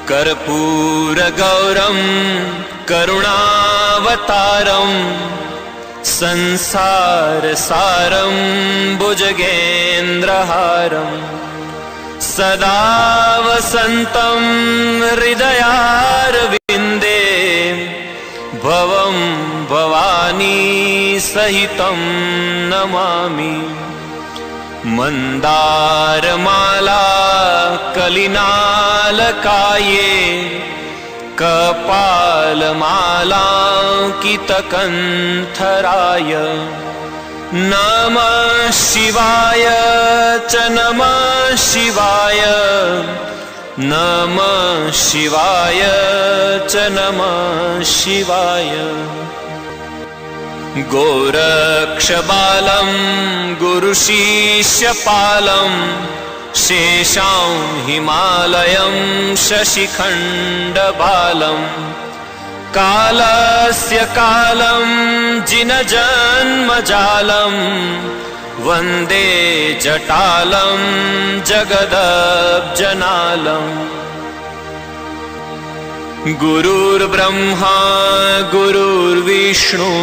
कर्पूरगौरं करुणावतारं संसारसारं भुजगेन्द्रहारं सदा वसन्तं हृदयारविन्दे भवं भवानी सहितं नमामि। मन्दारमाला कलिनालकाये कपालमालाङ्कितकण्ठराय नमः शिवाय च नमः शिवाय नमः शिवाय च नमः शिवाय। गोरक्षबालं गुरुशिष्यपालं शेषां हिमालयं शशिखण्डबालं कालस्य कालं जिनजन्मजालं वन्दे जटालं जगदब्जनालम्। गुरुर्ब्रह्मा गुरुर्विष्णु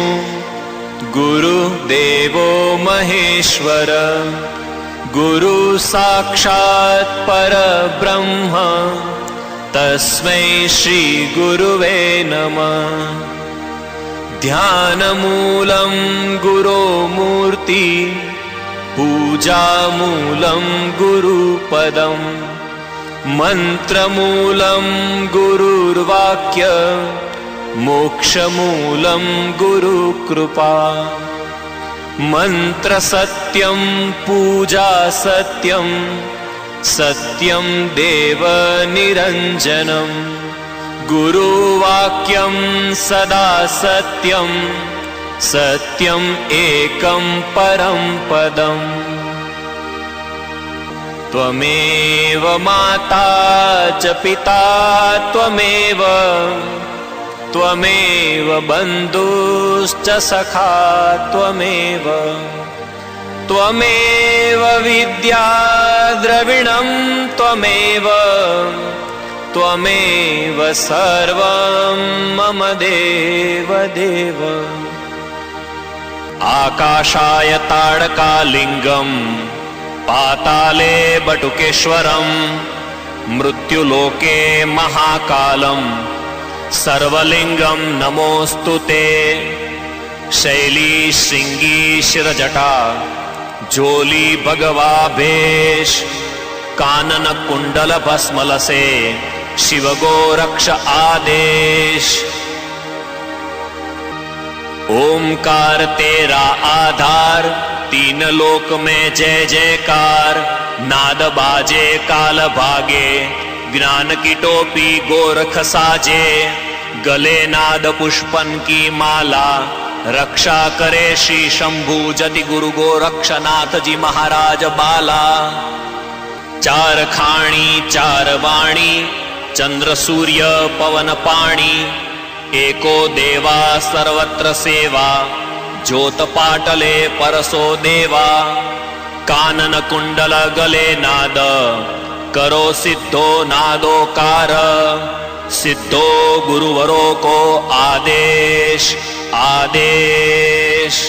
गुरुदेवो महेश्वर गुरु साक्षात् परब्रह्म तस्मै श्री गुरुवे नमः। ध्यानमूलं गुरोमूर्ति पूजामूलं गुरुपदम् मन्त्रमूलं गुरुर्वाक्य मोक्षमूलं गुरुकृपा। मन्त्रसत्यं पूजा सत्यं सत्यं देव निरञ्जनं गुरुवाक्यं सदा सत्यं सत्यम् एकं परं पदम्। त्वमेव माता च पिता त्वमेव त्वमेव बन्धुश्च सखा त्वमेव त्वमेव विद्या द्रविणं त्वमेव त्वमेव सर्वं मम देव देव। आकाशाय ताडकालिङ्गं पाताले बटुकेश्वरं मृत्युलोके महाकालं सर्वलिंगं नमोऽस्तु ते। शैली श्रृंगी शिरजटा जोली भगवा भेष कानन कुंडल भस्मलसे शिव गोरक्ष आदेश। ओमकार तेरा आधार तीन लोक में जय जयकार नाद बाजे काल भागे ज्ञान की टोपी गोरख साजे गले नाद पुष्पन की माला रक्षा करे श्री शंभु जति गुरु गोरक्षनाथ जी महाराज बाला। चार खाणी चार वाणी चंद्र सूर्य पवन पाणी एको देवा सर्वत्र सेवा ज्योत पाटले परसो देवा। कानन कुंडल गले नाद करो सिद्धो नादोकार सिद्धो गुरुवरों को आदेश आदेश।